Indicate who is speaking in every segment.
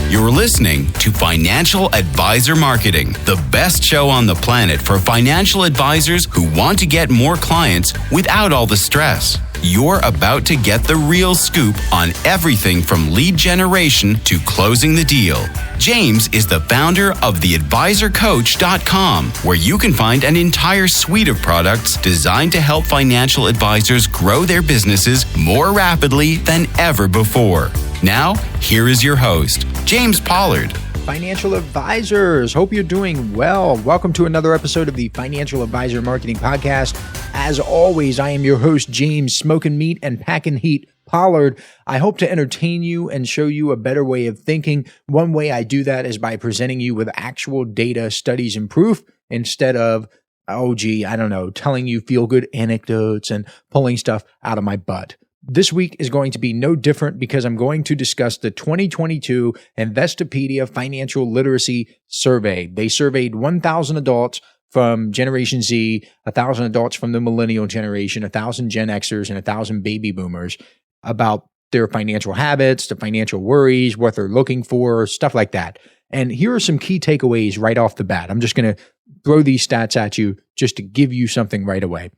Speaker 1: You're listening to Financial Advisor Marketing, the best show on the planet for financial advisors who want to get more clients without all the stress. You're about to get the real scoop on everything from lead generation to closing the deal. James is the founder of theadvisorcoach.com, where you can find an entire suite of products designed to help financial advisors grow their businesses more rapidly than ever before. Now, here is your host, James Pollard.
Speaker 2: Financial advisors, hope you're doing well. Welcome to another episode of the Financial Advisor Marketing Podcast. As always, I am your host, James Smoking Meat and Packing Heat Pollard. I hope to entertain you and show you a better way of thinking. One way I do that is by presenting you with actual data, studies, and proof instead of, telling you feel-good anecdotes and pulling stuff out of my butt. This week is going to be no different because I'm going to discuss the 2022 Investopedia Financial Literacy Survey. They surveyed 1,000 adults from Generation Z, 1,000 adults from the millennial generation, 1,000 Gen Xers, and 1,000 baby boomers about their financial habits, the financial worries, what they're looking for, stuff like that. And here are some key takeaways right off the bat. I'm just going to throw these stats at you just to give you something right away.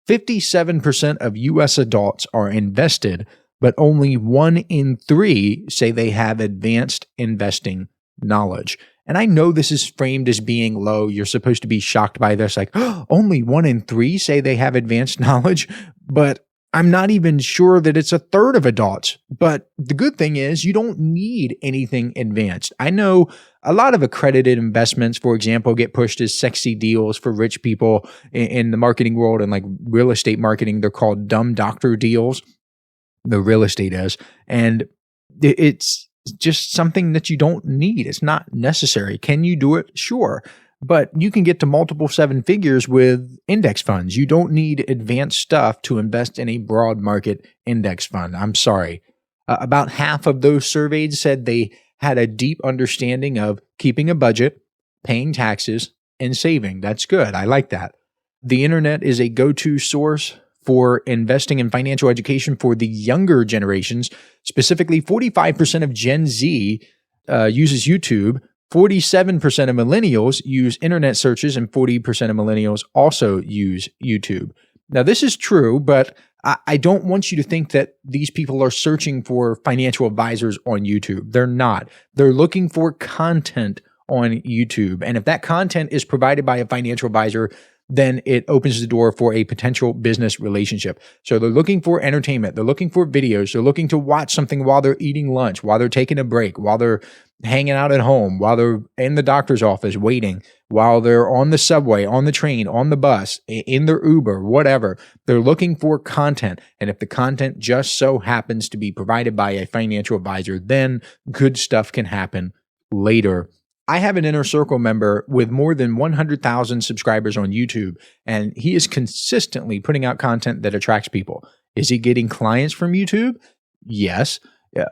Speaker 2: 57% of U.S. adults are invested, but only 1 in 3 say they have advanced investing knowledge. And I know this is framed as being low. You're supposed to be shocked by this, like, only 1 in 3 say they have advanced knowledge, but I'm not even sure that it's a third of adults. But the good thing is you don't need anything advanced. I know a lot of accredited investments, for example, get pushed as sexy deals for rich people in the marketing world and like real estate marketing. They're called dumb doctor deals. The real estate is. And it's just something that you don't need. It's not necessary. Can you do it? Sure. But you can get to multiple 7 figures with index funds. You don't need advanced stuff to invest in a broad market index fund. I'm sorry. About half of those surveyed said they had a deep understanding of keeping a budget, paying taxes, and saving. That's good. I like that. The internet is a go-to source for investing in financial education for the younger generations. Specifically, 45% of Gen Z uses YouTube. 47% of millennials use internet searches, and 40% of millennials also use YouTube. Now, this is true, but I don't want you to think that these people are searching for financial advisors on YouTube. They're not. They're looking for content on YouTube. And if that content is provided by a financial advisor, then it opens the door for a potential business relationship. So they're looking for entertainment. They're looking for videos. They're looking to watch something while they're eating lunch, while they're taking a break, while they're hanging out at home, while they're in the doctor's office waiting, while they're on the subway, on the train, on the bus, in their Uber, whatever. They're looking for content. And if the content just so happens to be provided by a financial advisor, then good stuff can happen later. I have an Inner Circle member with more than 100,000 subscribers on YouTube, and he is consistently putting out content that attracts people. Is he getting clients from YouTube? Yes.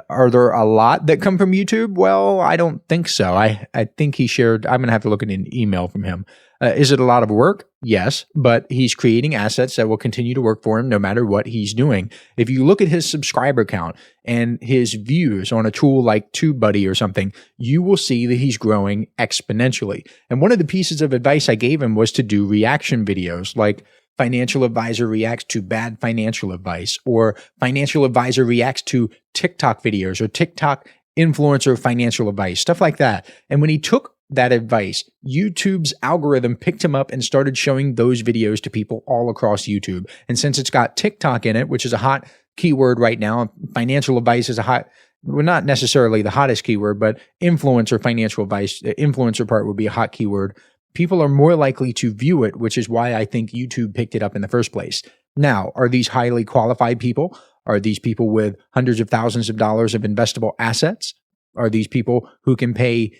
Speaker 2: Are there a lot that come from YouTube? Well, I don't think so. I think he shared, I'm going to have to look at an email from him. Is it a lot of work? Yes, but he's creating assets that will continue to work for him no matter what he's doing. If you look at his subscriber count and his views on a tool like TubeBuddy or something, you will see that he's growing exponentially. And one of the pieces of advice I gave him was to do reaction videos like Financial Advisor reacts to bad financial advice, or Financial Advisor reacts to TikTok videos, or TikTok influencer financial advice, stuff like that. And when he took that advice, YouTube's algorithm picked him up and started showing those videos to people all across YouTube. And since it's got TikTok in it, which is a hot keyword right now, financial advice is a hot, well, not necessarily the hottest keyword, but influencer financial advice, the influencer part would be a hot keyword. People are more likely to view it, which is why I think YouTube picked it up in the first place. Now, are these highly qualified people? Are these people with hundreds of thousands of dollars of investable assets? Are these people who can pay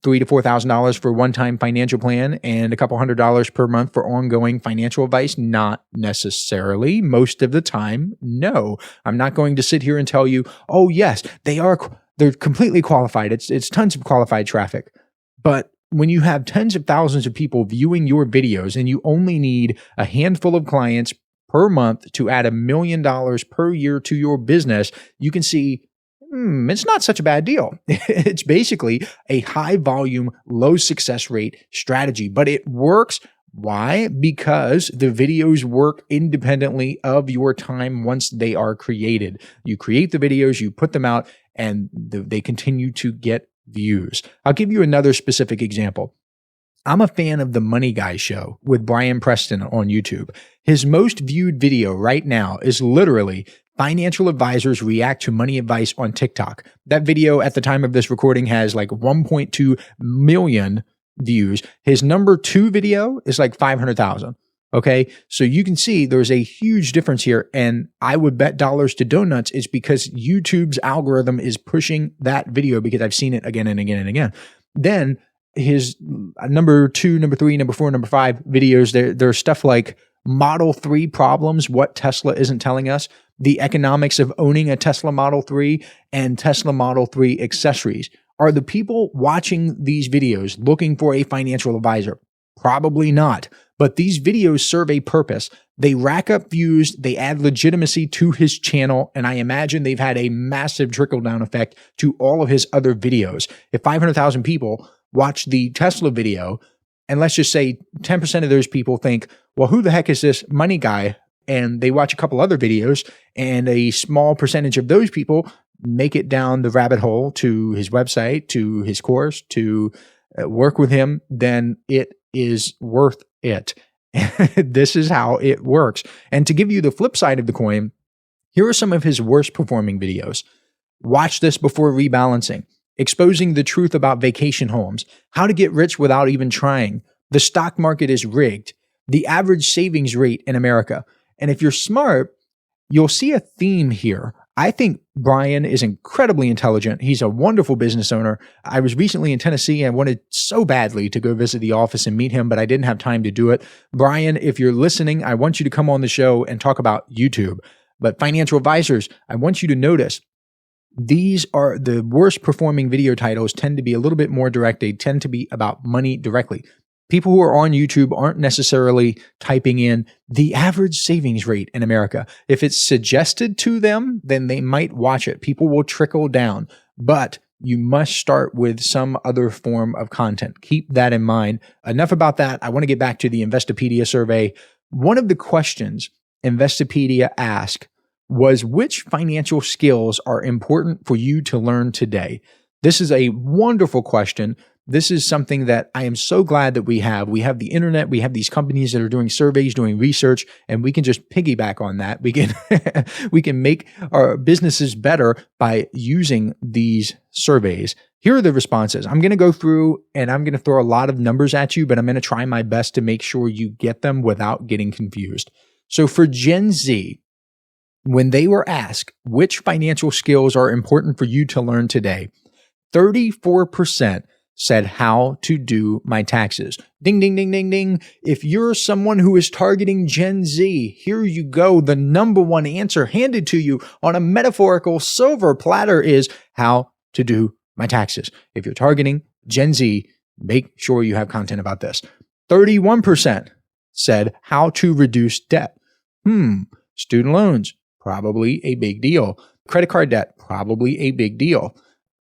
Speaker 2: $3,000 to $4,000 for a one-time financial plan and a couple $100s per month for ongoing financial advice? Not necessarily. Most of the time, no. I'm not going to sit here and tell you, oh yes, they're completely qualified. It's tons of qualified traffic. But when you have tens of thousands of people viewing your videos and you only need a handful of clients per month to add $1 million per year to your business, you can see it's not such a bad deal. It's basically a high volume, low success rate strategy, but it works. Why? Because the videos work independently of your time once they are created. You create the videos, you put them out, and they continue to get views. I'll give you another specific example. I'm a fan of the Money Guy Show with Brian Preston on YouTube. His most viewed video right now is literally financial advisors react to money advice on TikTok. That video at the time of this recording has like 1.2 million views. His number 2 video is like 500,000. Okay. So you can see there's a huge difference here. And I would bet dollars to donuts is because YouTube's algorithm is pushing that video because I've seen it again and again and again. Then his number 2, number 3, number 4, number 5 videos, there's stuff like Model 3 problems, what Tesla isn't telling us, the economics of owning a Tesla Model 3, and Tesla Model 3 accessories. Are the people watching these videos looking for a financial advisor? Probably not. But these videos serve a purpose. They rack up views, they add legitimacy to his channel, and I imagine they've had a massive trickle-down effect to all of his other videos. If 500,000 people watch the Tesla video, and let's just say 10% of those people think, well, who the heck is this money guy? And they watch a couple other videos, and a small percentage of those people make it down the rabbit hole to his website, to his course, to work with him, then it is worth it. This is how it works. And to give you the flip side of the coin, here are some of his worst performing videos. Watch this before rebalancing. Exposing the truth about vacation homes. How to get rich without even trying. The stock market is rigged. The average savings rate in America. And if you're smart, you'll see a theme here. I think Brian is incredibly intelligent. He's a wonderful business owner. I was recently in Tennessee and wanted so badly to go visit the office and meet him, but I didn't have time to do it. Brian, if you're listening, I want you to come on the show and talk about YouTube. But financial advisors, I want you to notice these are the worst performing video titles tend to be a little bit more direct. They tend to be about money directly. People who are on YouTube aren't necessarily typing in the average savings rate in America. If it's suggested to them, then they might watch it. People will trickle down, but you must start with some other form of content. Keep that in mind. Enough about that. I want to get back to the Investopedia survey. One of the questions Investopedia asked was, which financial skills are important for you to learn today? This is a wonderful question. This is something that I am so glad that we have. We have the internet. We have these companies that are doing surveys, doing research, and we can just piggyback on that. We can make our businesses better by using these surveys. Here are the responses. I'm going to go through and I'm going to throw a lot of numbers at you, but I'm going to try my best to make sure you get them without getting confused. So for Gen Z, when they were asked which financial skills are important for you to learn today, 34% said how to do my taxes. Ding, ding, ding, ding, ding. If you're someone who is targeting Gen Z, here you go. The number one answer handed to you on a metaphorical silver platter is how to do my taxes. If you're targeting Gen Z, make sure you have content about this. 31% said how to reduce debt. Student loans, probably a big deal. Credit card debt, probably a big deal.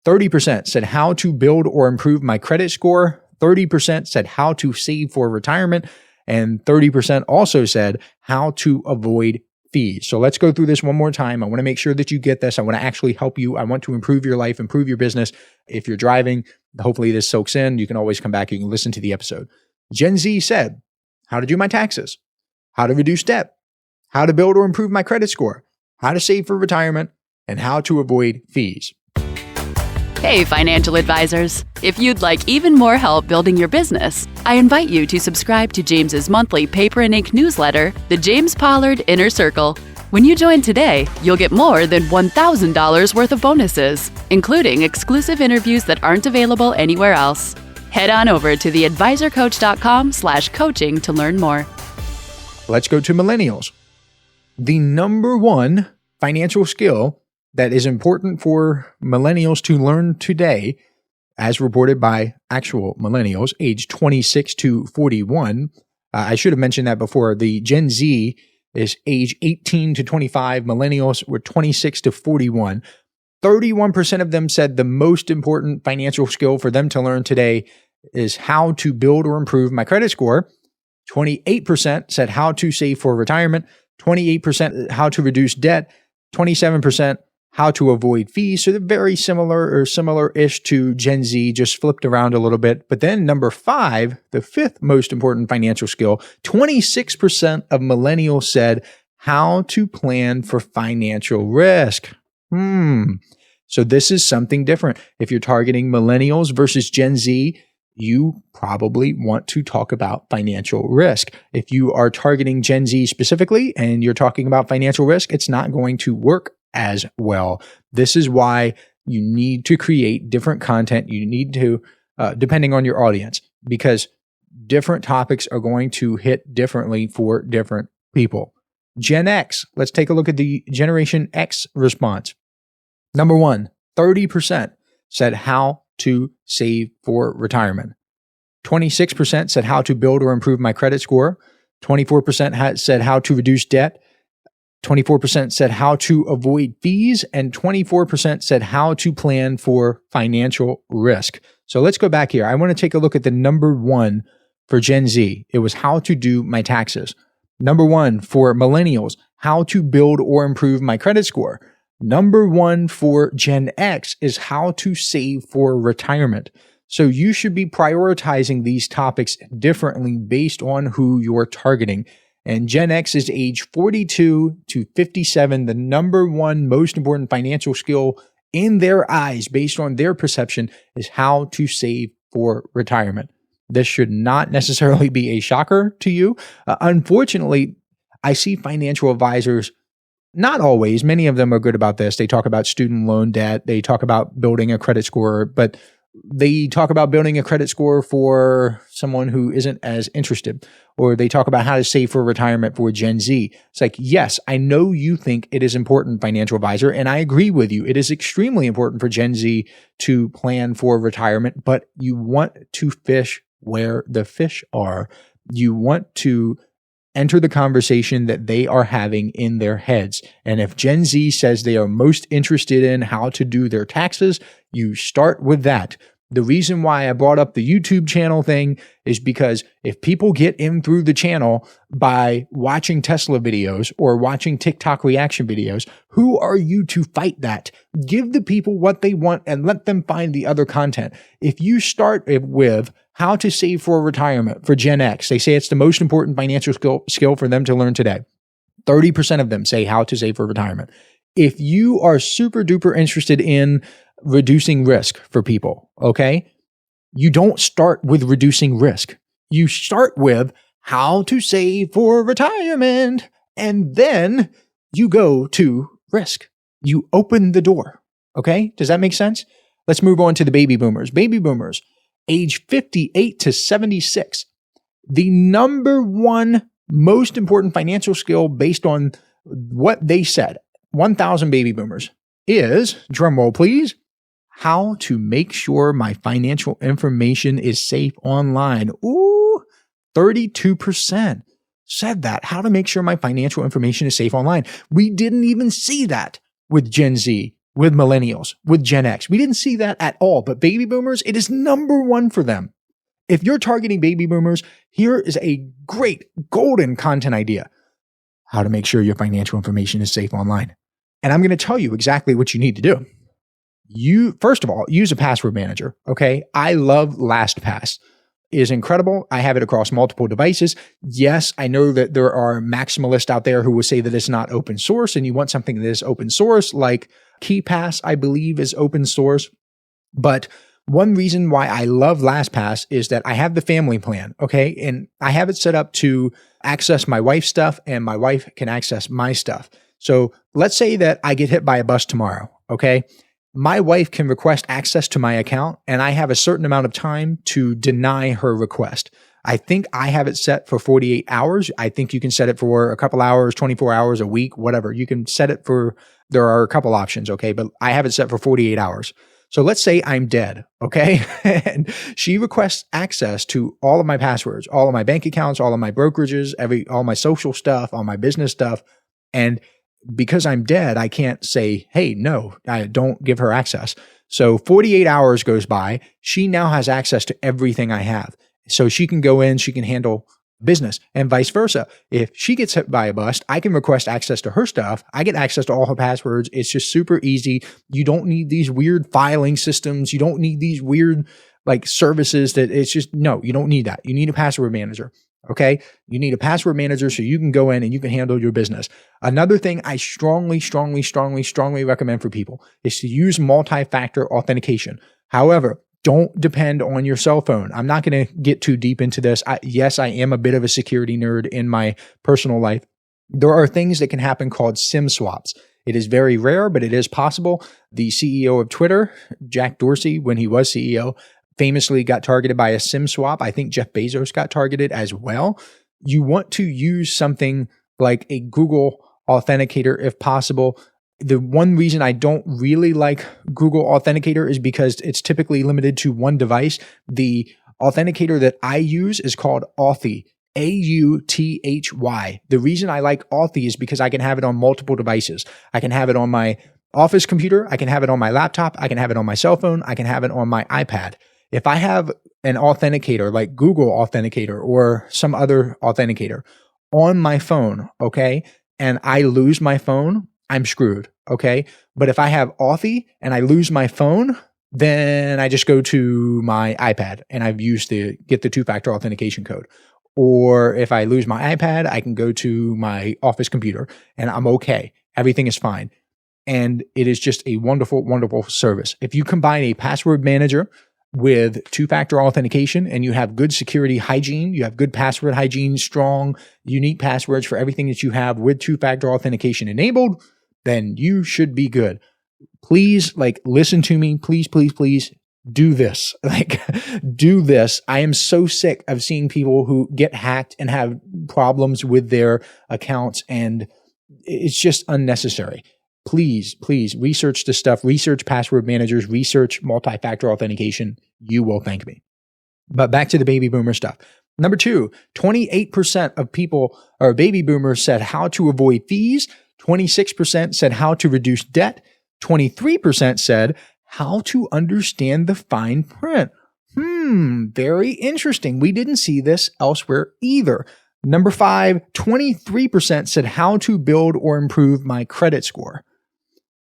Speaker 2: 30% said how to build or improve my credit score. 30% said how to save for retirement. And 30% also said how to avoid fees. So let's go through this one more time. I want to make sure that you get this. I want to actually help you. I want to improve your life, improve your business. If you're driving, hopefully this soaks in. You can always come back. You can listen to the episode. Gen Z said how to do my taxes, how to reduce debt, how to build or improve my credit score, how to save for retirement, and how to avoid fees.
Speaker 3: Hey, financial advisors. If you'd like even more help building your business, I invite you to subscribe to James's monthly paper and ink newsletter, The James Pollard Inner Circle. When you join today, you'll get more than $1,000 worth of bonuses, including exclusive interviews that aren't available anywhere else. Head on over to theadvisorcoach.com/coaching to learn more.
Speaker 2: Let's go to millennials. The number one financial skill that is important for millennials to learn today, as reported by actual millennials, age 26 to 41. I should have mentioned that before. The Gen Z is age 18 to 25. Millennials were 26 to 41. 31% of them said the most important financial skill for them to learn today is how to build or improve my credit score. 28% said how to save for retirement. 28% how to reduce debt. 27% how to avoid fees. So they're very similar or similar-ish to Gen Z, just flipped around a little bit. But then number 5, the 5th most important financial skill, 26% of millennials said how to plan for financial risk. So this is something different. If you're targeting millennials versus Gen Z, you probably want to talk about financial risk. If you are targeting Gen Z specifically and you're talking about financial risk, it's not going to work as well. This is why you need to create different content. You need to, depending on your audience, because different topics are going to hit differently for different people. Gen X, let's take a look at the Generation X response. Number 1, 30% said how to save for retirement. 26% said how to build or improve my credit score. 24% said how to reduce debt. 24% said how to avoid fees, and 24% said how to plan for financial risk. So let's go back here. I want to take a look at the number 1 for Gen Z. It was how to do my taxes. Number 1 for millennials, how to build or improve my credit score. Number 1 for Gen X is how to save for retirement. So you should be prioritizing these topics differently based on who you're targeting. And Gen X is age 42 to 57. The number 1 most important financial skill in their eyes, based on their perception, is how to save for retirement. This should not necessarily be a shocker to you. Unfortunately, I see financial advisors, not always, many of them are good about this. They talk about student loan debt. They talk about building a credit score, but they talk about building a credit score for someone who isn't as interested, or they talk about how to save for retirement for Gen Z. It's like, yes, I know you think it is important, financial advisor, and I agree with you. It is extremely important for Gen Z to plan for retirement, but you want to fish where the fish are. You want to enter the conversation that they are having in their heads. And if Gen Z says they are most interested in how to do their taxes, you start with that. The reason why I brought up the YouTube channel thing is because if people get in through the channel by watching Tesla videos or watching TikTok reaction videos, who are you to fight that? Give the people what they want and let them find the other content. If you start with how to save for retirement for Gen X, they say it's the most important financial skill for them to learn today. 30% of them say how to save for retirement. If you are super duper interested in reducing risk for people, okay, you don't start with reducing risk. You start with how to save for retirement, and then you go to risk. You open the door, okay? Does that make sense? Let's move on to the baby boomers. Baby boomers, age 58 to 76. The number 1 most important financial skill based on what they said, 1,000 baby boomers, is, drumroll please, how to make sure my financial information is safe online. Ooh, 32% said that. How to make sure my financial information is safe online. We didn't even see that with Gen Z, with millennials, with Gen X. We didn't see that at all. But baby boomers, it is number 1 for them. If you're targeting baby boomers, here is a great golden content idea. How to make sure your financial information is safe online. And I'm going to tell you exactly what you need to do. You, first of all, use a password manager, okay? I love LastPass. It is incredible. I have it across multiple devices. Yes, I know that there are maximalists out there who will say that it's not open source and you want something that is open source, like KeePass, I believe, is open source. But one reason why I love LastPass is that I have the family plan, okay? And I have it set up to access my wife's stuff and my wife can access my stuff. So let's say that I get hit by a bus tomorrow, okay? My wife can request access to my account and I have a certain amount of time to deny her request. I think I have it set for 48 hours. I think you can set it for a couple hours, 24 hours, a week, whatever. You can set it for, there are a couple options, okay? But I have it set for 48 hours. So let's say I'm dead, okay? And she requests access to all of my passwords, all of my bank accounts, all of my brokerages, all my social stuff, all my business stuff. And because I'm dead, I can't say, hey, no, I don't give her access. So 48 hours goes by. She now has access to everything I have. So she can go in, she can handle business, and vice versa. If she gets hit by a bust, I can request access to her stuff. I get access to all her passwords. It's just super easy. You don't need these weird filing systems. You don't need these weird services that it's just, no, you don't need that. You need a password manager. Okay. You need a password manager so you can go in and you can handle your business. Another thing I strongly recommend for people is to use multi-factor authentication. However, don't depend on your cell phone. I'm not going to get too deep into this. Yes, I am a bit of a security nerd in my personal life. There are things that can happen called SIM swaps. It is very rare, but it is possible. The CEO of Twitter, Jack Dorsey, when he was CEO, famously got targeted by a SIM swap. I think Jeff Bezos got targeted as well. You want to use something like a Google Authenticator if possible. The one reason I don't really like Google Authenticator is because it's typically limited to one device. The authenticator that I use is called Authy, Authy. The reason I like Authy is because I can have it on multiple devices. I can have it on my office computer. I can have it on my laptop. I can have it on my cell phone. I can have it on my iPad. If I have an authenticator like Google Authenticator or some other authenticator on my phone, okay, and I lose my phone, I'm screwed, okay? But if I have Authy and I lose my phone, then I just go to my iPad and I've used get the two-factor authentication code. Or if I lose my iPad, I can go to my office computer and I'm okay. Everything is fine. And it is just a wonderful, wonderful service. If you combine a password manager with two-factor authentication and you have good security hygiene, you have good password hygiene, strong, unique passwords for everything that you have with two-factor authentication enabled, then you should be good. Please, listen to me. Please do this. Do this. I am so sick of seeing people who get hacked and have problems with their accounts, and it's just unnecessary. Please research this stuff. Research password managers. Research multi-factor authentication. You will thank me. But back to the baby boomer stuff. Number 2, 28% of people or baby boomers said how to avoid fees. 26% said how to reduce debt. 23% said how to understand the fine print. Very interesting. We didn't see this elsewhere either. Number 5, 23% said how to build or improve my credit score.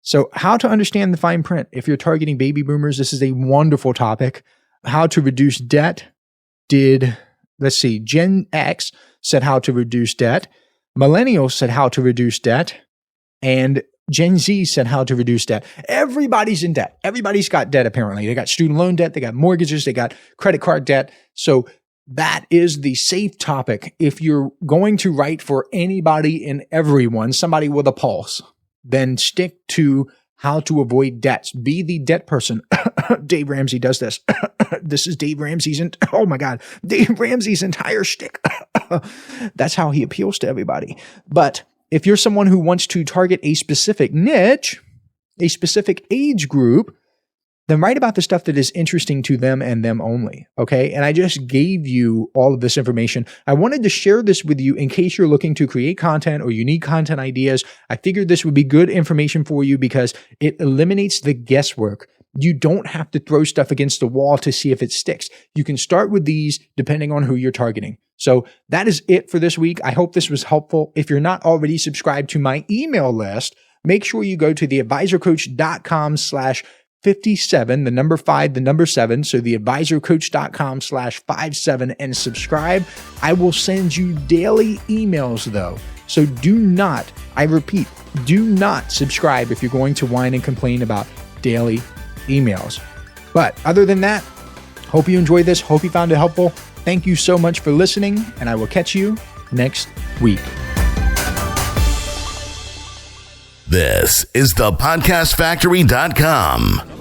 Speaker 2: So how to understand the fine print. If you're targeting baby boomers, this is a wonderful topic. How to reduce debt Gen X said how to reduce debt. Millennials said how to reduce debt. And Gen Z said how to reduce debt. Everybody's in debt. Everybody's got debt, apparently. They got student loan debt. They got mortgages. They got credit card debt. So that is the safe topic. If you're going to write for anybody and everyone, somebody with a pulse, then stick to how to avoid debts. Be the debt person. Dave Ramsey does this. This is Dave Ramsey's, Dave Ramsey's entire shtick. That's how he appeals to everybody. But if you're someone who wants to target a specific niche, a specific age group, then write about the stuff that is interesting to them and them only, okay? And I just gave you all of this information. I wanted to share this with you in case you're looking to create content or you need content ideas. I figured this would be good information for you because it eliminates the guesswork. You don't have to throw stuff against the wall to see if it sticks. You can start with these depending on who you're targeting. So that is it for this week. I hope this was helpful. If you're not already subscribed to my email list, make sure you go to theadvisorcoach.com/57, the number 5, the number 7. So theadvisorcoach.com/57 and subscribe. I will send you daily emails though. So do not, I repeat, do not subscribe if you're going to whine and complain about daily emails. But other than that, hope you enjoyed this. Hope you found it helpful. Thank you so much for listening, and I will catch you next week.
Speaker 4: This is thepodcastfactory.com.